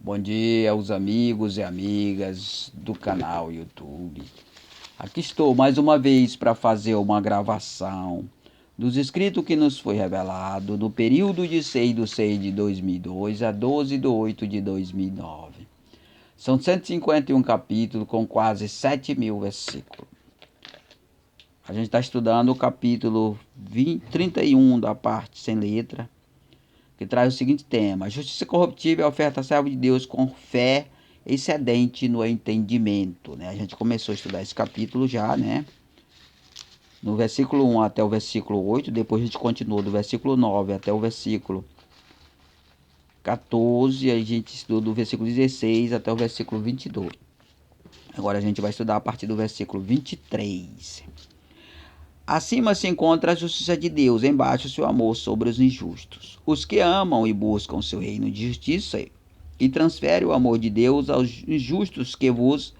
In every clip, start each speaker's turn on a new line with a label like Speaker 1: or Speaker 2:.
Speaker 1: Bom dia aos amigos e amigas do canal YouTube. Aqui estou mais uma vez para fazer uma gravação dos escritos que nos foi revelado no período de 6/6 de 2002 a 12/8 de 2009. São 151 capítulos com quase 7.000 versículos. A gente está estudando o capítulo 31 da parte sem letra, que traz o seguinte tema: justiça corruptível é a oferta serva de Deus com fé excedente no entendimento. A gente começou a estudar esse capítulo já, no versículo 1 até o versículo 8, depois a gente continuou do versículo 9 até o versículo 14, a gente estudou do versículo 16 até o versículo 22. Agora a gente vai estudar a partir do versículo 23. Acima se encontra a justiça de Deus, embaixo o seu amor sobre os injustos. Os que amam e buscam o seu reino de justiça e transferem o amor de Deus aos injustos que vos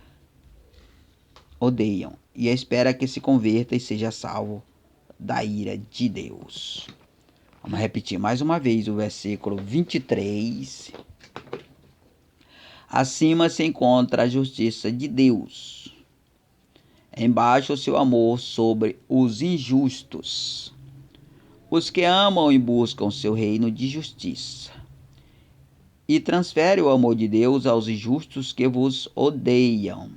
Speaker 1: odeiam, e espera que se converta e seja salvo da ira de Deus. Vamos repetir mais uma vez o versículo 23. Acima se encontra a justiça de Deus, embaixo o seu amor sobre os injustos. Os que amam e buscam seu reino de justiça e transfere o amor de Deus aos injustos que vos odeiam,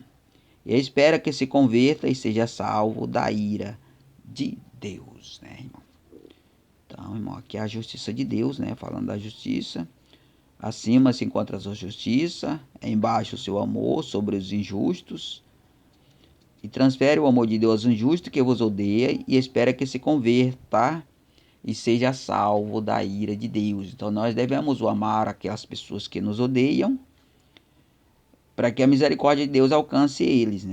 Speaker 1: e espera que se converta e seja salvo da ira de Deus, irmão? Então, irmão, aqui é a justiça de Deus, falando da justiça. Acima se encontra a sua justiça, embaixo o seu amor sobre os injustos, e transfere o amor de Deus aos injustos que vos odeia, e espera que se converta e seja salvo da ira de Deus. Então nós devemos amar aquelas pessoas que nos odeiam, para que a misericórdia de Deus alcance eles,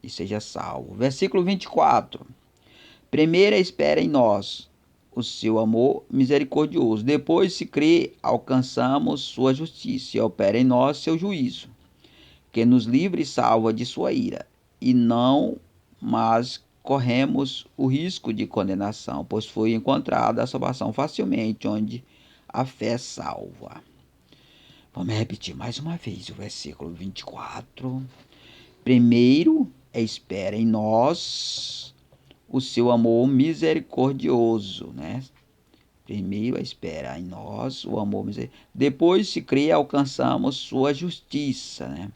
Speaker 1: e seja salvo. Versículo 24. Primeiro espera em nós o seu amor misericordioso. Depois, se crê, alcançamos sua justiça, e opera em nós seu juízo, que nos livre e salva de sua ira. E não mais corremos o risco de condenação, pois foi encontrada a salvação facilmente, onde a fé salva. Vamos repetir mais uma vez o versículo 24. Primeiro, espera em nós o seu amor misericordioso, Primeiro, espera em nós o amor misericordioso. Depois, se crê, alcançamos sua justiça,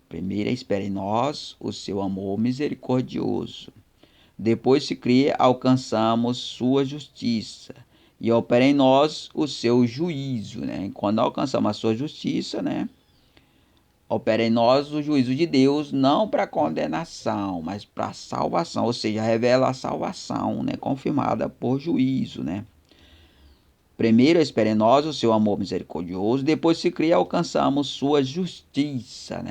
Speaker 1: Primeiro, espera em nós o seu amor misericordioso. Depois, se crê, alcançamos sua justiça, e opera em nós o seu juízo, Quando alcançamos a sua justiça, opera em nós o juízo de Deus, não para condenação, mas para salvação, ou seja, revela a salvação, confirmada por juízo, Primeiro, espera em nós o seu amor misericordioso, depois se cria, alcançamos sua justiça,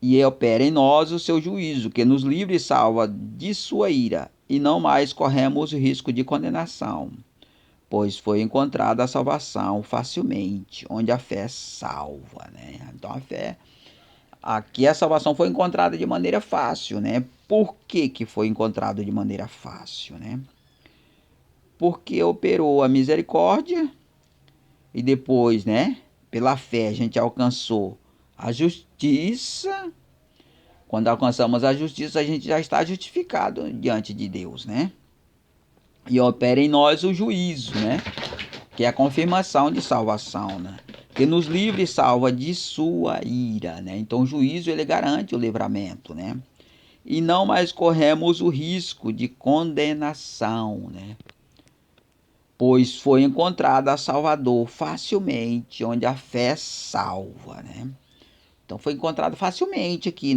Speaker 1: E opera em nós o seu juízo, que nos livra e salva de sua ira, e não mais corremos o risco de condenação, pois foi encontrada a salvação facilmente, onde a fé salva, Então aqui a salvação foi encontrada de maneira fácil, Por que foi encontrado de maneira fácil, Porque operou a misericórdia e depois, pela fé a gente alcançou a justiça. Quando alcançamos a justiça, a gente já está justificado diante de Deus, E opera em nós o juízo, Que é a confirmação de salvação, Que nos livra e salva de sua ira, Então o juízo, ele garante o livramento, E não mais corremos o risco de condenação, Pois foi encontrada a Salvador facilmente, onde a fé salva, Então foi encontrado facilmente aqui,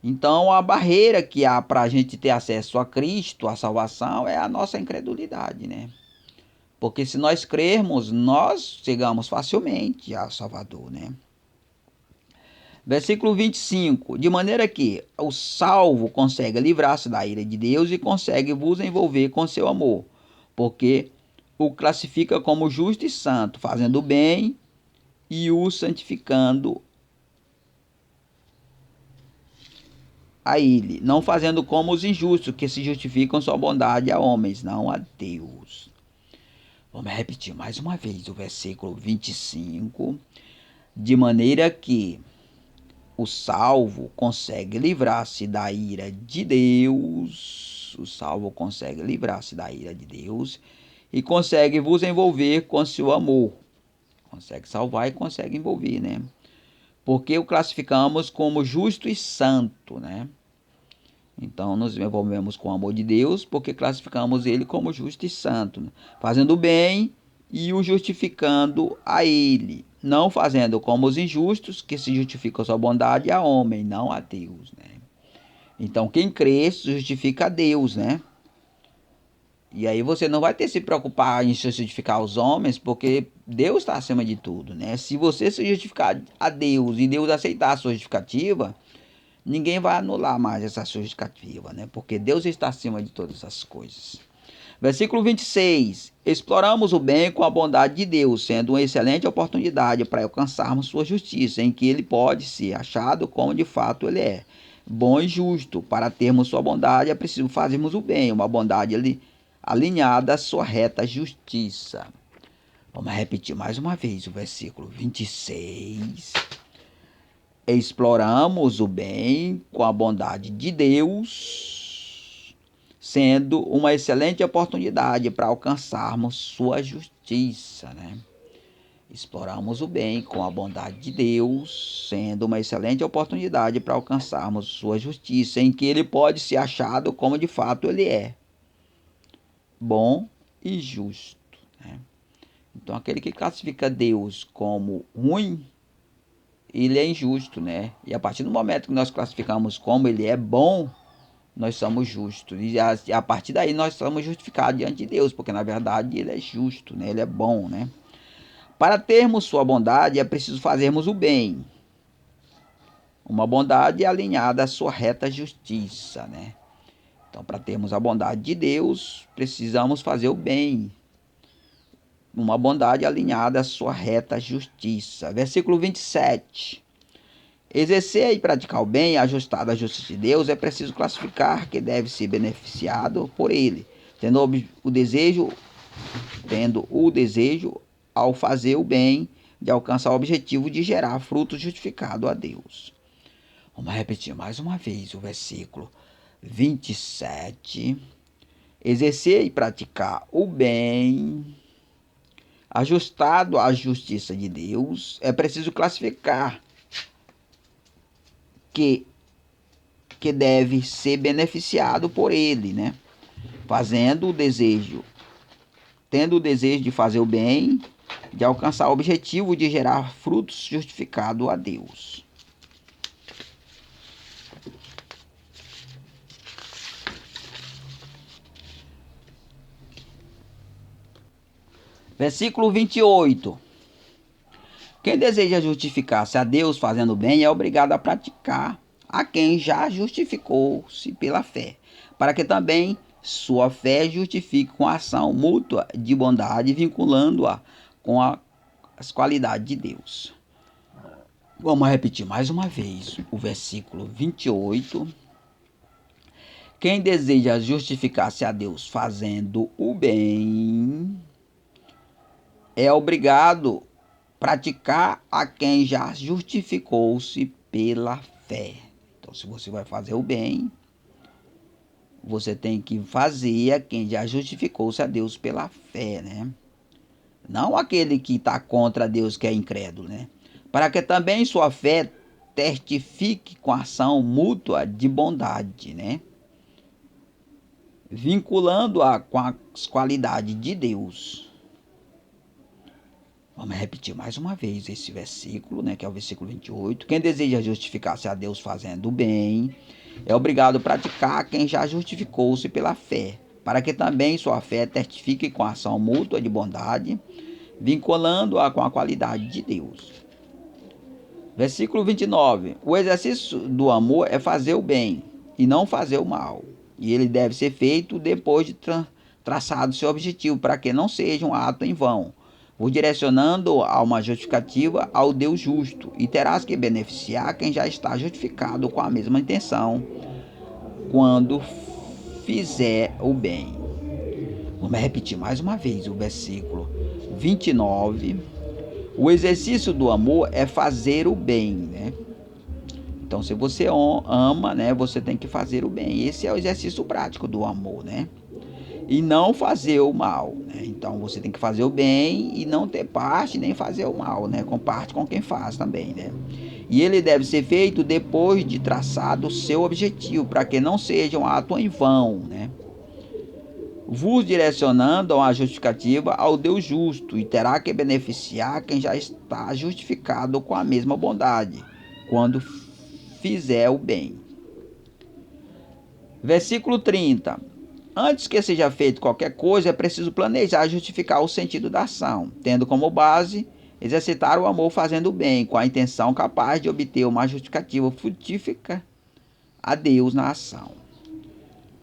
Speaker 1: Então, a barreira que há para a gente ter acesso a Cristo, a salvação, é a nossa incredulidade, Porque se nós crermos, nós chegamos facilmente ao Salvador, Versículo 25. De maneira que o salvo consegue livrar-se da ira de Deus e consegue vos envolver com seu amor, porque o classifica como justo e santo, fazendo o bem e o santificando a ele, não fazendo como os injustos, que se justificam sua bondade a homens, não a Deus. Vamos repetir mais uma vez o versículo 25. De maneira que o salvo consegue livrar-se da ira de Deus. O salvo consegue livrar-se da ira de Deus e consegue vos envolver com seu amor. Consegue salvar e consegue envolver, né? Porque o classificamos como justo e santo, né? Então nos envolvemos com o amor de Deus porque classificamos ele como justo e santo, né? Fazendo o bem e o justificando a ele, não fazendo como os injustos que se justificam sua bondade a homem, não a Deus, né? Então quem crê se justifica a Deus, né? E aí você não vai ter que se preocupar em se justificar os homens, porque Deus está acima de tudo, né? Se você se justificar a Deus e Deus aceitar a sua justificativa, ninguém vai anular mais essa sua justificativa, né? Porque Deus está acima de todas as coisas. Versículo 26. Exploramos o bem com a bondade de Deus, sendo uma excelente oportunidade para alcançarmos sua justiça, em que ele pode ser achado como de fato ele é. Bom e justo. Para termos sua bondade é preciso fazermos o bem, uma bondade alinhada à sua reta justiça. Vamos repetir mais uma vez o versículo 26. Exploramos o bem com a bondade de Deus, sendo uma excelente oportunidade para alcançarmos sua justiça, né? Exploramos o bem com a bondade de Deus, sendo uma excelente oportunidade para alcançarmos sua justiça, em que ele pode ser achado como de fato ele é, bom e justo, né? Então aquele que classifica Deus como ruim, ele é injusto, né? E a partir do momento que nós classificamos como ele é bom, nós somos justos. E a partir daí nós somos justificados diante de Deus, porque na verdade ele é justo, né? Ele é bom, né? Para termos sua bondade é preciso fazermos o bem. Uma bondade alinhada à sua reta justiça, né? Então, para termos a bondade de Deus, precisamos fazer o bem. Uma bondade alinhada à sua reta justiça. Versículo 27. Exercer e praticar o bem ajustado à justiça de Deus é preciso classificar que deve ser beneficiado por ele, tendo o desejo ao fazer o bem de alcançar o objetivo de gerar fruto justificado a Deus. Vamos repetir mais uma vez o versículo 27. Exercer e praticar o bem ajustado à justiça de Deus é preciso classificar que deve ser beneficiado por ele, né? Tendo o desejo de fazer o bem, de alcançar o objetivo de gerar frutos justificados a Deus. Versículo 28. Quem deseja justificar-se a Deus fazendo bem é obrigado a praticar a quem já justificou-se pela fé, para que também sua fé justifique com a ação mútua de bondade, vinculando-a com as qualidades de Deus. Vamos repetir mais uma vez o versículo 28. Quem deseja justificar-se a Deus fazendo o bem é obrigado a praticar a quem já justificou-se pela fé. Então, se você vai fazer o bem, você tem que fazer a quem já justificou-se a Deus pela fé, né? Não aquele que está contra Deus, que é incrédulo, né? Para que também sua fé testifique com ação mútua de bondade, né? Vinculando-a com as qualidades de Deus. Vamos repetir mais uma vez esse versículo, né, que é o versículo 28. Quem deseja justificar-se a Deus fazendo o bem, é obrigado a praticar quem já justificou-se pela fé, para que também sua fé testifique com a ação mútua de bondade, vinculando-a com a qualidade de Deus. Versículo 29. O exercício do amor é fazer o bem e não fazer o mal. E ele deve ser feito depois de traçado seu objetivo, para que não seja um ato em vão, o direcionando a uma justificativa ao Deus justo, e terás que beneficiar quem já está justificado com a mesma intenção quando fizer o bem. Vamos repetir mais uma vez o versículo 29. O exercício do amor é fazer o bem, né? Então, se você ama, né, você tem que fazer o bem. Esse é o exercício prático do amor, né? E não fazer o mal, né? Então, você tem que fazer o bem e não ter parte nem fazer o mal, né? Comparte com quem faz também, né? E ele deve ser feito depois de traçado o seu objetivo, para que não seja um ato em vão, né? Vos direcionando a uma justificativa ao Deus justo, e terá que beneficiar quem já está justificado com a mesma bondade, quando fizer o bem. Versículo 30. Antes que seja feito qualquer coisa, é preciso planejar e justificar o sentido da ação, tendo como base exercitar o amor fazendo o bem, com a intenção capaz de obter uma justificativa frutífica a Deus na ação.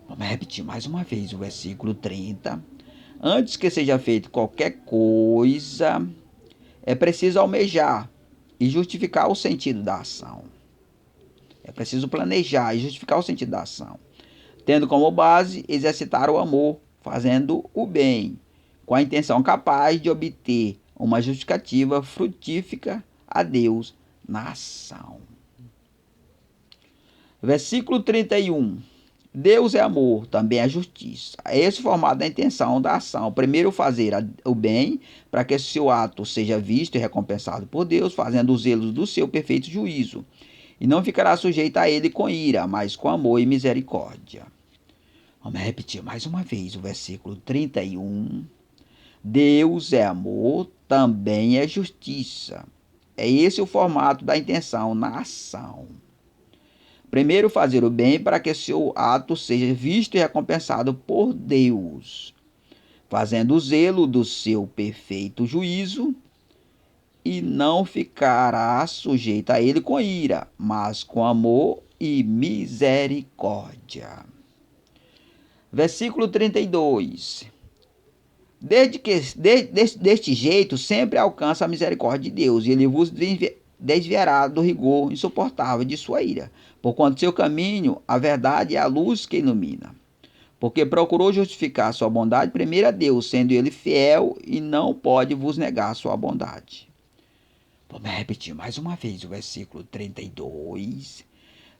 Speaker 1: Vamos repetir mais uma vez o versículo 30. Antes que seja feito qualquer coisa, é preciso almejar e justificar o sentido da ação. É preciso planejar e justificar o sentido da ação, tendo como base exercitar o amor, fazendo o bem, com a intenção capaz de obter uma justificativa frutífica a Deus na ação. Versículo 31. Deus é amor, também é justiça. É esse formato da intenção da ação. Primeiro, fazer o bem, para que seu ato seja visto e recompensado por Deus, fazendo os zelos do seu perfeito juízo. E não ficará sujeito a ele com ira, mas com amor e misericórdia. Vamos repetir mais uma vez o versículo 31. Deus é amor, também é justiça. É esse o formato da intenção na ação. Primeiro, fazer o bem para que seu ato seja visto e recompensado por Deus, fazendo o zelo do seu perfeito juízo, e não ficará sujeito a ele com ira, mas com amor e misericórdia. Versículo 32. Deste jeito, sempre alcança a misericórdia de Deus, e ele vos desviará do rigor insuportável de sua ira, porquanto seu caminho, a verdade é a luz que ilumina. Porque procurou justificar sua bondade primeiro a Deus, sendo ele fiel, e não pode vos negar sua bondade. Vamos repetir mais uma vez o versículo 32.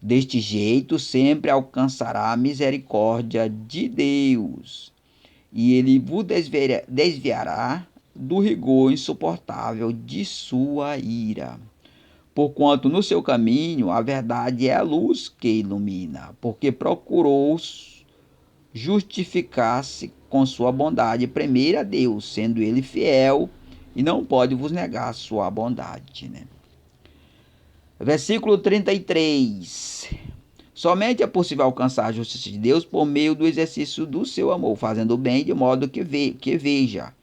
Speaker 1: Deste jeito sempre alcançará a misericórdia de Deus, e ele vos desviará do rigor insuportável de sua ira. Porquanto no seu caminho a verdade é a luz que ilumina, porque procurou justificar-se com sua bondade primeiro a Deus, sendo ele fiel, e não pode vos negar sua bondade, né? Versículo 33. Somente é possível alcançar a justiça de Deus por meio do exercício do seu amor, fazendo o bem de modo que veja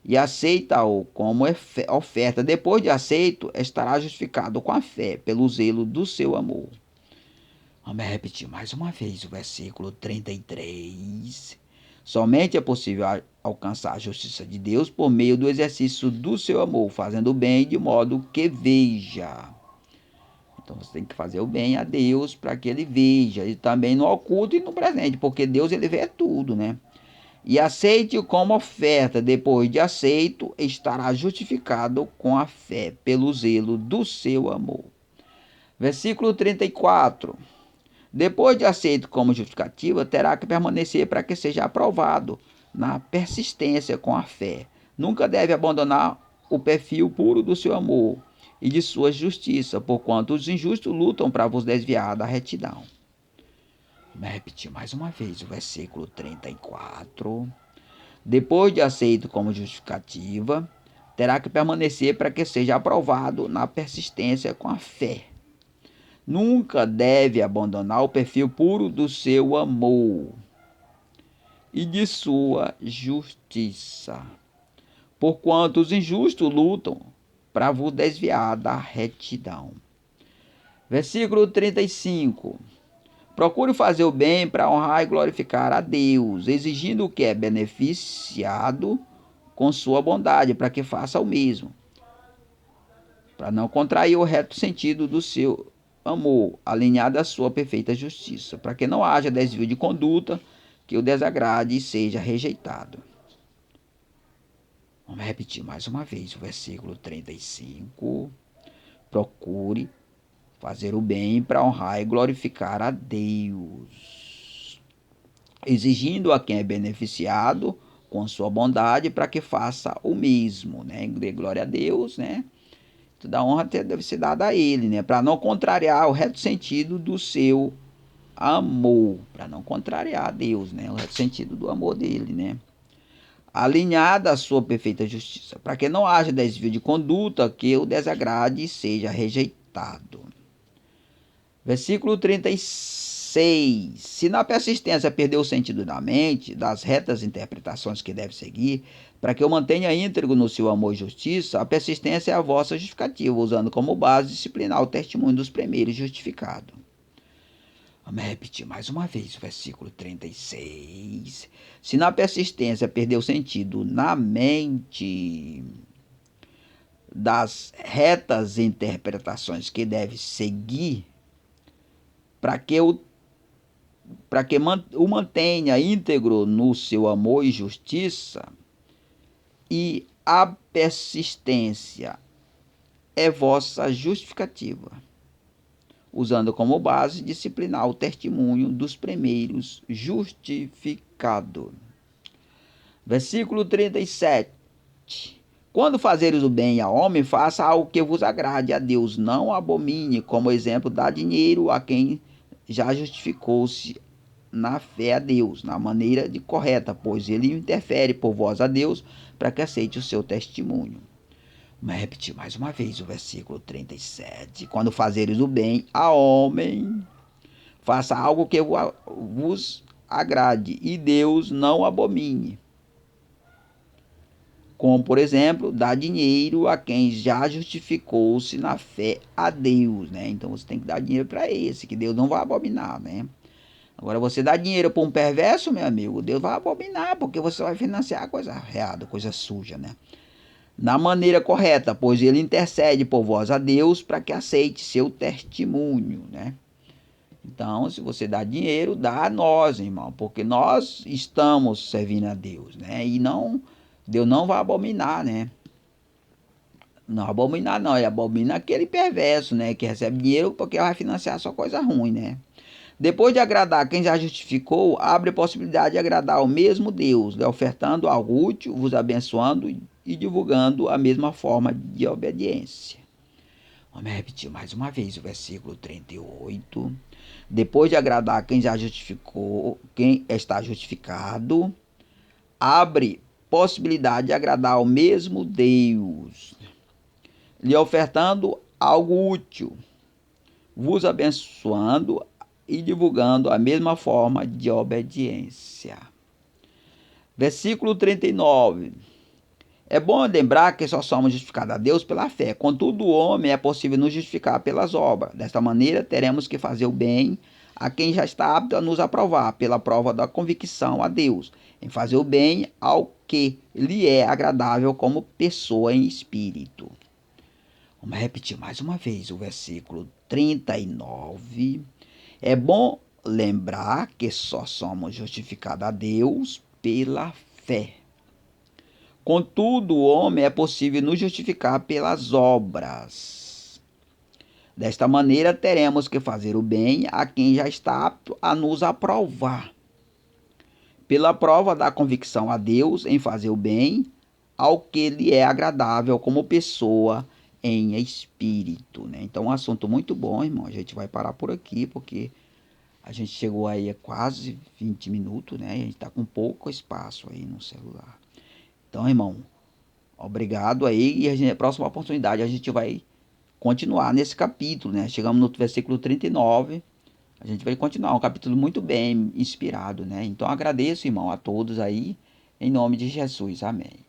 Speaker 1: e aceita-o como oferta. Depois de aceito, estará justificado com a fé, pelo zelo do seu amor. Vamos repetir mais uma vez o versículo 33. Somente é possível alcançar a justiça de Deus por meio do exercício do seu amor, fazendo o bem de modo que veja. Então você tem que fazer o bem a Deus para que ele veja, e também no oculto e no presente, porque Deus ele vê tudo, né? E aceite-o como oferta. Depois de aceito, estará justificado com a fé, pelo zelo do seu amor. Versículo 34. Depois de aceito como justificativa, terá que permanecer para que seja aprovado na persistência com a fé. Nunca deve abandonar o perfil puro do seu amor e de sua justiça, porquanto os injustos lutam para vos desviar da retidão. Vou repetir mais uma vez o versículo 34. Depois de aceito como justificativa, terá que permanecer para que seja aprovado na persistência com a fé. Nunca deve abandonar o perfil puro do seu amor e de sua justiça, porquanto os injustos lutam para vos desviar da retidão. Versículo 35. Procure fazer o bem para honrar e glorificar a Deus, exigindo o que é beneficiado com sua bondade, para que faça o mesmo, para não contrair o reto sentido do seu amor, alinhado à sua perfeita justiça, para que não haja desvio de conduta que o desagrade e seja rejeitado. Vamos repetir mais uma vez o versículo 35. Procure fazer o bem para honrar e glorificar a Deus, exigindo a quem é beneficiado com sua bondade para que faça o mesmo, né? Dê glória a Deus, né? Toda a honra deve ser dada a Ele, né? Para não contrariar o reto sentido do seu amor, para não contrariar a Deus, né? O reto sentido do amor dele, né? Alinhada à sua perfeita justiça, para que não haja desvio de conduta que o desagrade e seja rejeitado. Versículo 36. Se na persistência perder o sentido da mente, das retas interpretações que deve seguir, para que eu mantenha íntegro no seu amor e justiça, a persistência é a vossa justificativa, usando como base disciplinar o testemunho dos primeiros justificados. Vamos repetir mais uma vez o versículo 36. Se na persistência perder o sentido na mente, das retas interpretações que deve seguir, para que o mantenha íntegro no seu amor e justiça, e a persistência é vossa justificativa, usando como base disciplinar o testemunho dos primeiros justificados. Versículo 37. Quando fazeres o bem a homem, faça algo que vos agrade a Deus, não abomine, como exemplo, dá dinheiro a quem já justificou-se na fé a Deus, na maneira correta, pois ele interfere por vós a Deus para que aceite o seu testemunho. Vamos repetir mais uma vez o versículo 37. Quando fazeres o bem a homem, faça algo que vos agrade e Deus não abomine. Como, por exemplo, dar dinheiro a quem já justificou-se na fé a Deus, né? Então você tem que dar dinheiro para esse, que Deus não vai abominar, né? Agora, você dá dinheiro para um perverso, meu amigo, Deus vai abominar, porque você vai financiar a coisa errada, coisa suja, né? Na maneira correta, pois ele intercede por vós a Deus para que aceite seu testemunho, né? Então, se você dá dinheiro, dá a nós, irmão, porque nós estamos servindo a Deus, né? E não, Deus não vai abominar, né? Não abominar não, ele abomina aquele perverso, né? Que recebe dinheiro porque vai financiar só coisa ruim, né? Depois de agradar quem já justificou, abre a possibilidade de agradar ao mesmo Deus, lhe ofertando algo útil, vos abençoando e divulgando a mesma forma de obediência. Vamos repetir mais uma vez o versículo 38. Depois de agradar quem já justificou, quem está justificado, abre possibilidade de agradar ao mesmo Deus, lhe ofertando algo útil, vos abençoando e divulgando a mesma forma de obediência. Versículo 39. É bom lembrar que só somos justificados a Deus pela fé. Contudo, o homem é possível nos justificar pelas obras. Desta maneira, teremos que fazer o bem a quem já está apto a nos aprovar, pela prova da convicção a Deus, em fazer o bem ao que lhe é agradável como pessoa em espírito. Vamos repetir mais uma vez o versículo 39. É bom lembrar que só somos justificados a Deus pela fé. Contudo, o homem é possível nos justificar pelas obras. Desta maneira, teremos que fazer o bem a quem já está apto a nos aprovar, pela prova da convicção a Deus em fazer o bem ao que lhe é agradável como pessoa em espírito, né? Então, um assunto muito bom, irmão. A gente vai parar por aqui, porque a gente chegou aí a quase 20 minutos, né? A gente está com pouco espaço aí no celular. Então, irmão, obrigado aí. E a próxima oportunidade a gente vai continuar nesse capítulo, né? Chegamos no versículo 39. A gente vai continuar. Um capítulo muito bem inspirado, né? Então, agradeço, irmão, a todos aí. Em nome de Jesus. Amém.